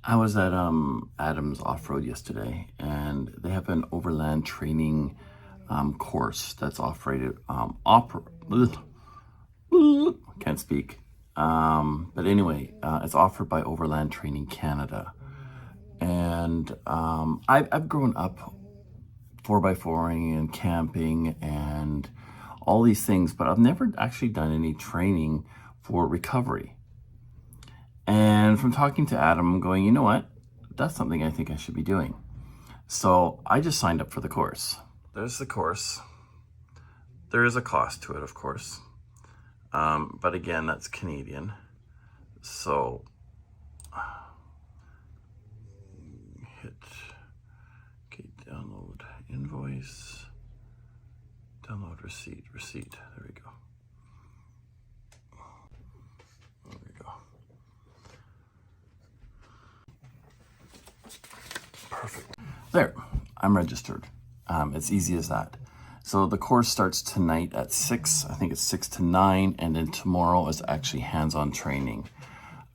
I was at Adam's Offroad yesterday, and they have an Overland Training course that's operated can't speak. But anyway, it's offered by Overland Training Canada, and I've grown up 4x4ing and camping and all these things, but I've never actually done any training for recovery. And from talking to Adam, I'm going, you know what? That's something I think I should be doing. So I just signed up for the course. There's the course. There is a cost to it, of course. But again, that's Canadian. So hit, okay, download invoice, download receipt. There we go. There we go. Perfect. There, I'm registered. It's easy as that. So the course starts tonight at 6. I think it's 6 to 9, and then tomorrow is actually hands-on training.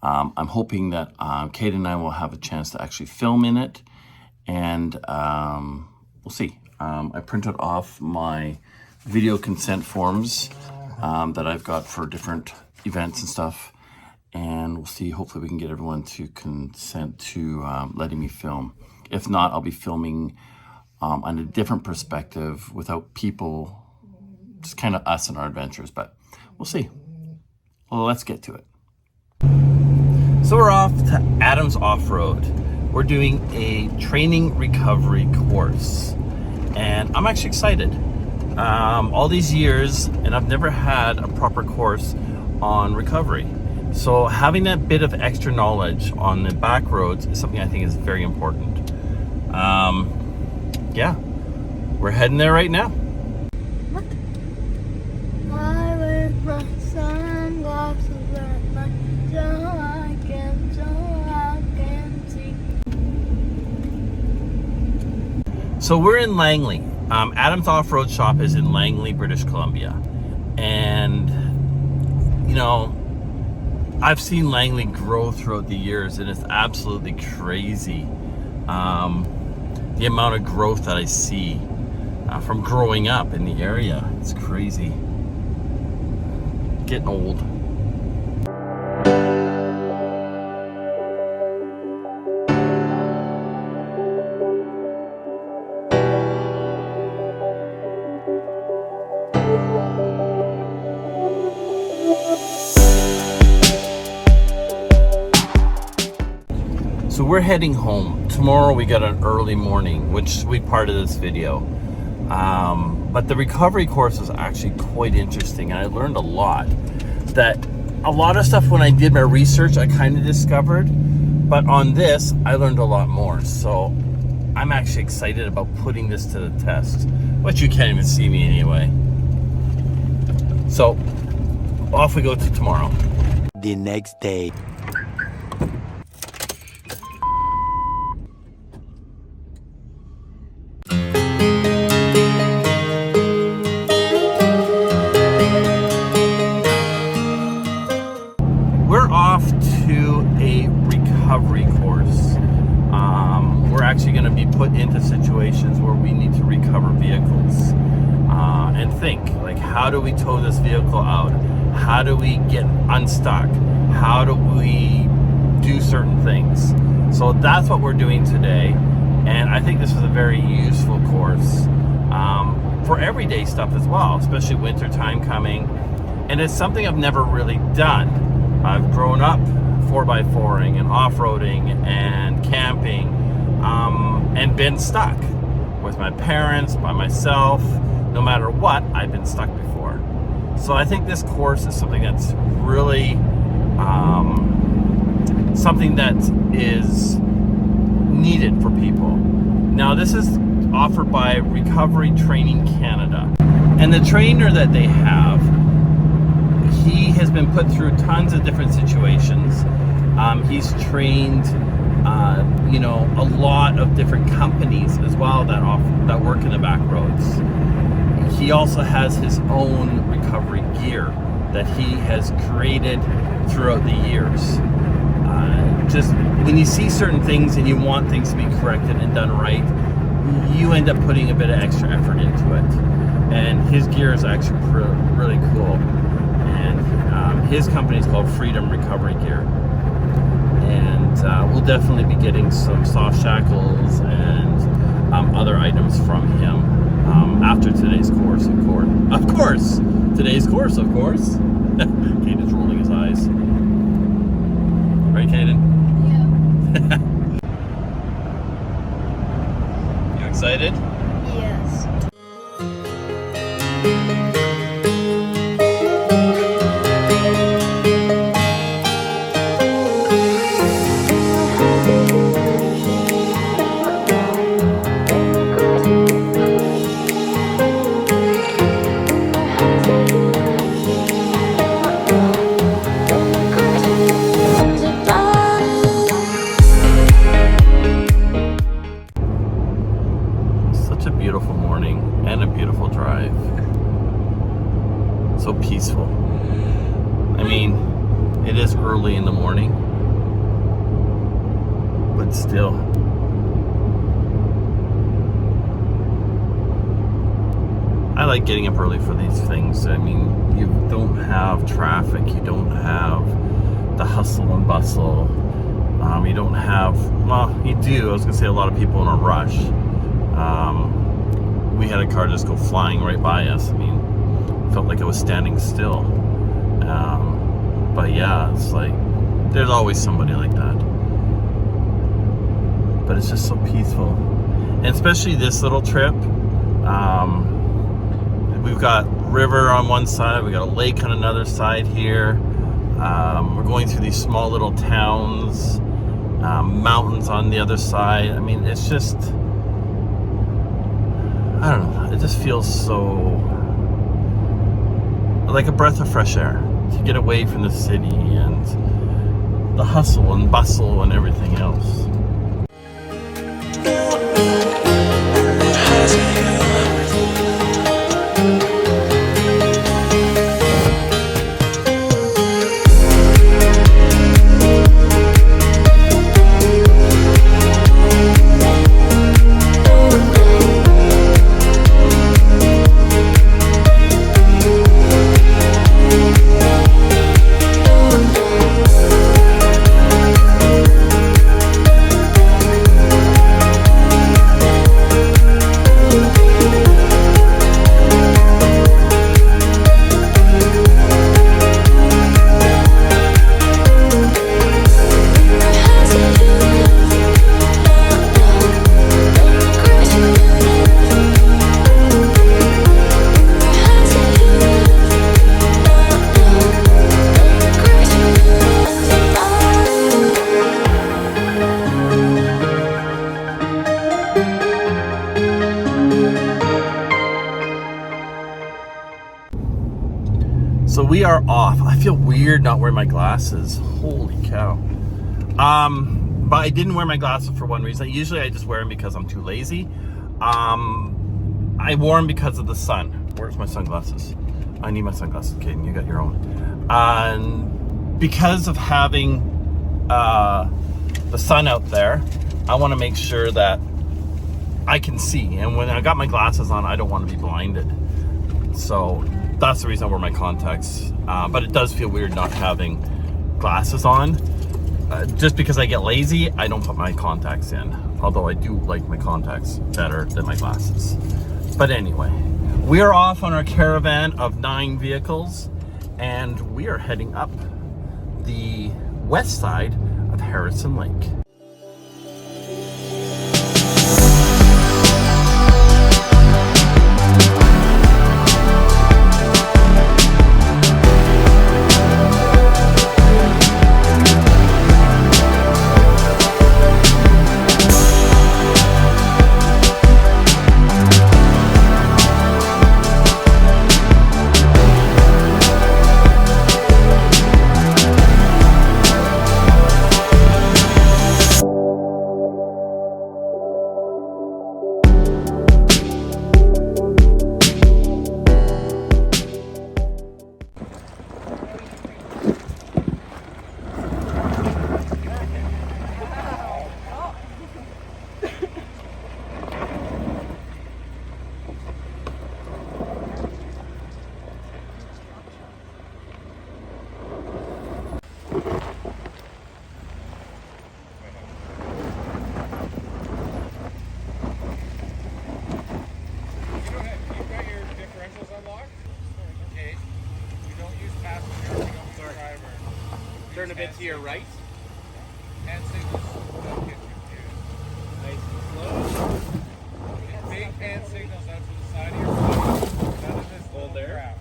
I'm hoping that Kate and I will have a chance to actually film in it, and we'll see. I printed off my video consent forms that I've got for different events and stuff, and we'll see. Hopefully we can get everyone to consent to letting me film. If not, I'll be filming on a different perspective without people, just kind of us and our adventures, but we'll see. Well, let's get to it. So we're off to Adam's Offroad. We're doing a training recovery course, and I'm actually excited. All these years, and I've never had a proper course on recovery. So having that bit of extra knowledge on the back roads is something I think is very important. Yeah, we're heading there right now. What? I wear my sunglasses at night so I can see. So we're in Langley. Adam's Off-Road Shop is in Langley, British Columbia. And, you know, I've seen Langley grow throughout the years, and it's absolutely crazy. The amount of growth that I see from growing up in the area. It's crazy. Getting old. So we're heading home. Tomorrow we got an early morning, which will be part of this video. But the recovery course was actually quite interesting, and I learned a lot. That a lot of stuff when I did my research I kind of discovered, but on this I learned a lot more. So I'm actually excited about putting this to the test, but you can't even see me anyway. So off we go to tomorrow. The next day. We're off to a recovery course. We're actually going to be put into situations where we need to recover vehicles and think, like, how do we tow this vehicle out? How do we get unstuck? How do we do certain things? So that's what we're doing today, and I think this is a very useful course for everyday stuff as well, especially winter time coming. And it's something I've never really done. I've grown up 4x4ing and off-roading and camping, and been stuck with my parents, by myself. No matter what, I've been stuck before. So I think this course is something that's really something that is needed for people. Now, this is offered by Recovery Training Canada, and the trainer that they have, he has been put through tons of different situations. He's trained, you know, a lot of different companies as well that work in the back roads. He also has his own recovery gear that he has created throughout the years. Just when you see certain things and you want things to be corrected and done right, you end up putting a bit of extra effort into it. And his gear is actually really cool. And his company is called Freedom Recovery Gear. And we'll definitely be getting some soft shackles and other items from him after today's course, of course. Today's course, of course. Caden's rolling his eyes. Right, Caden? Yeah. You excited? Yes. Beautiful morning and a beautiful drive. So peaceful. I mean, it is early in the morning, but still. I like getting up early for these things. I mean, you don't have traffic, you don't have the hustle and bustle. You don't have, well, you do. I was gonna say a lot of people in a rush. We had a car just go flying right by us. I mean, felt like it was standing still. But yeah, it's like, there's always somebody like that. But it's just so peaceful. And especially this little trip. We've got river on one side, we got a lake on another side here. We're going through these small little towns, mountains on the other side. I mean, it's just, I don't know, it just feels so like a breath of fresh air to get away from the city and the hustle and bustle and everything else. So we are off. I feel weird not wearing my glasses. Holy cow. But I didn't wear my glasses for one reason. Usually I just wear them because I'm too lazy. I wore them because of the sun. Where's my sunglasses? I need my sunglasses, Caden. You got your own. And because of having the sun out there, I want to make sure that I can see. And when I got my glasses on, I don't want to be blinded. So that's the reason I wear my contacts. But it does feel weird not having glasses on. Just because I get lazy, I don't put my contacts in. Although I do like my contacts better than my glasses. But anyway, we are off on our caravan of 9 vehicles, and we are heading up the west side of Harrison Lake. turn a bit to your right. Hand signals don't get confused. Nice and slow. Big hand signals out to the side of your foot. None of this Hold there. crap.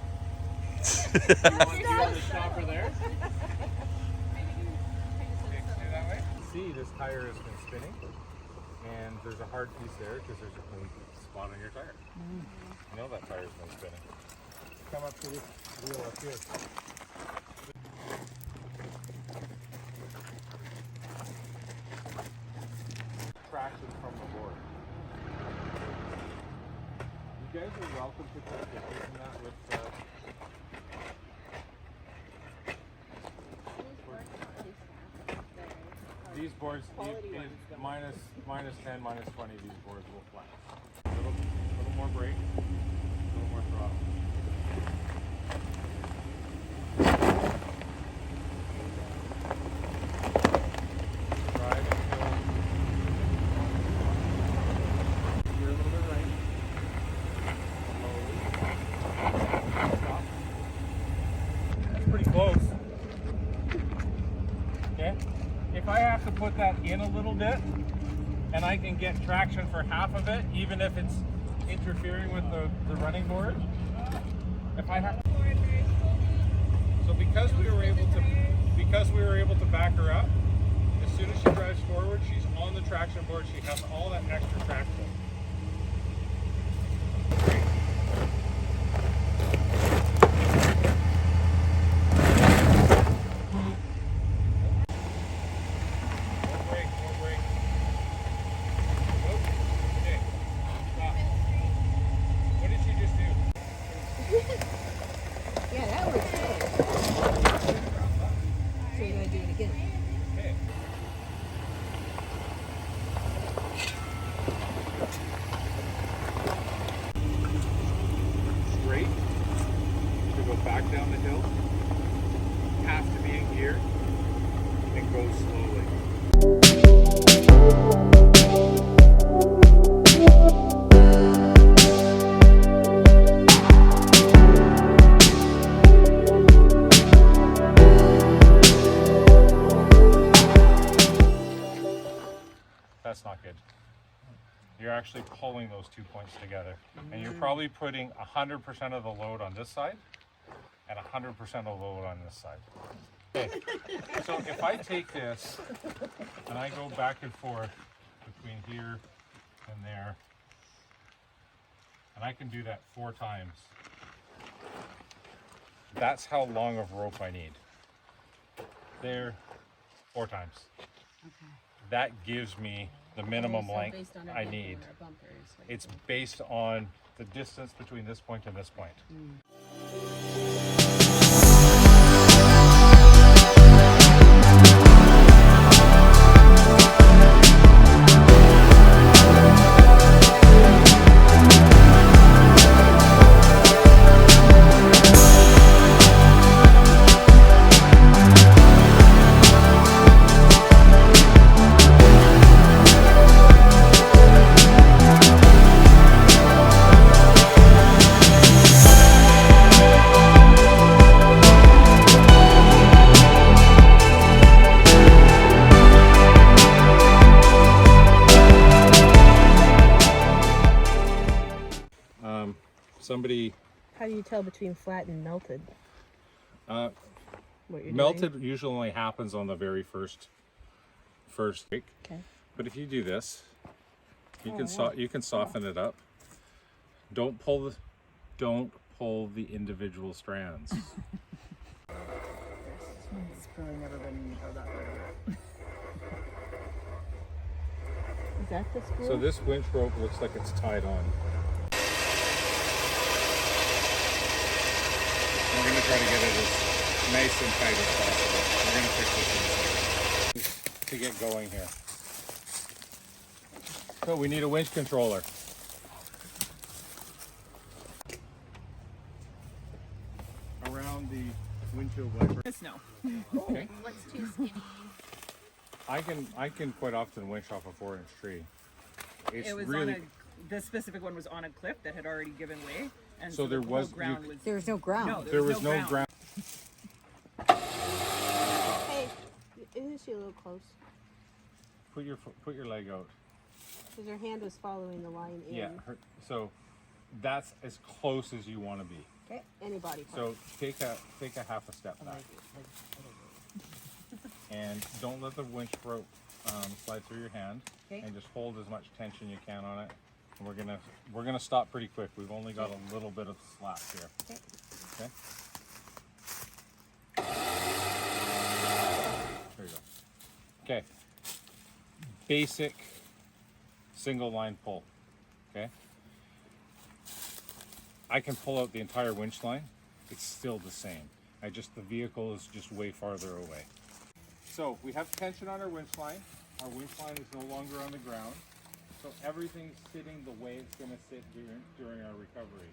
You want to hold the stopper there? Okay, stay that way. See, this tire has been spinning, and there's a hard piece there because there's a clean spot on your tire. You know that tire's been spinning. Come up to this wheel up here. Traction from the board. You guys are welcome to take pictures in that with these boards, minus 10, minus 20, these boards will flash. A little more brake, a little more throttle. Drive until you're a little bit right. Slowly. Stop. That's pretty close. Okay? If I have to put that in a little bit, and I can get traction for half of it, even if it's interfering with the running board, if I have, so because we were able to back her up, as soon as she drives forward, she's on the traction board. She has all that extra traction. Yeah, that was good. So you're gonna do it again. Straight to go back down the hill, have to be in gear, and go slowly. That's not good. You're actually pulling those 2 points together. And you're probably putting 100% of the load on this side and 100% of the load on this side. Okay. So if I take this and I go back and forth between here and there, and I can do that 4 times, that's how long of rope I need. There, 4 times. Okay. That gives me the minimum length I need. It's based on the distance between this point and this point. Somebody How do you tell between flat and melted? What you're melted doing? usually only happens on the very first break. Okay. But if you do this, you can soften it up. Don't pull the individual strands. It's probably never been held up. Is that the spool? So this winch rope looks like it's tied on. We're going to try to get it as nice and tight as possible. We're going to fix this in to get going here. So we need a winch controller. Around the windshield wiper. No. Okay. What's too skinny? I can quite often winch off a 4-inch tree. It's It was really on this specific one was on a cliff that had already given way, and So there the was- whole ground was There was no ground. no, there was no ground. Hey, Isn't she a little close? Put your leg out. Because her hand was following the line in. Yeah. So that's as close as you want to be. Okay. Any body part. So take a half a step back, and don't let the winch rope slide through your hand. Okay. And just hold as much tension you can on it. And we're gonna stop pretty quick. We've only got a little bit of slack here. Okay. Okay. There you go. Okay. Basic single line pull. Okay. I can pull out the entire winch line. It's still the same. The vehicle is just way farther away. So we have tension on our winch line. Our winch line is no longer on the ground. So everything's sitting the way it's going to sit during our recovery.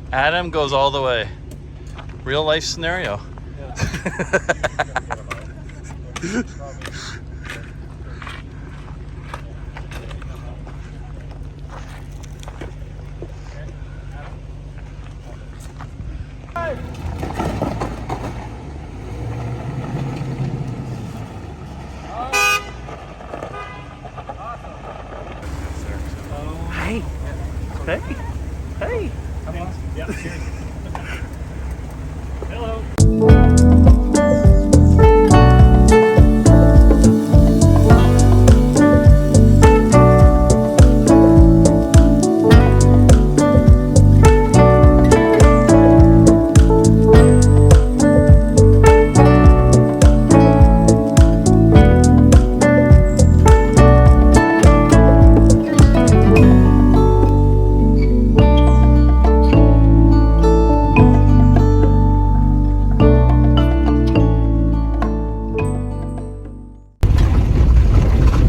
Adam goes all the way. Real life scenario. Hey. Hey. Hey. Yeah, cheers. Hello.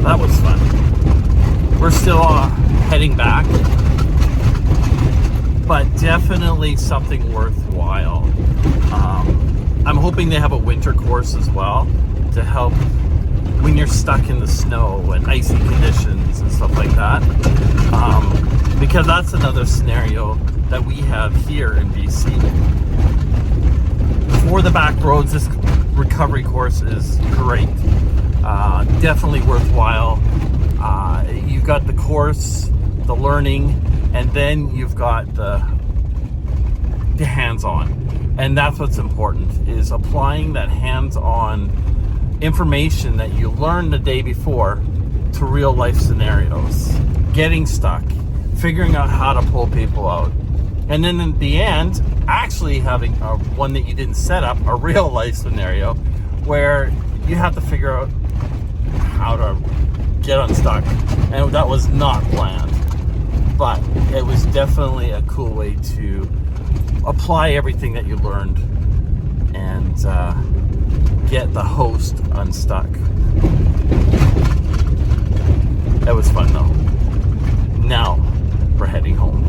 That was fun. We're still heading back, but definitely something worthwhile. I'm hoping they have a winter course as well to help when you're stuck in the snow and icy conditions and stuff like that, because that's another scenario that we have here in BC. For the back roads, this recovery course is great. Definitely worthwhile. You've got the course, the learning, and then you've got the hands-on. And that's what's important, is applying that hands-on information that you learned the day before to real life scenarios. Getting stuck, figuring out how to pull people out. And then in the end, actually having one that you didn't set up, a real life scenario, where you have to figure out how to get unstuck. And that was not planned. but it was definitely a cool way to apply everything that you learned and get the host unstuck. That was fun though. Now we're heading home.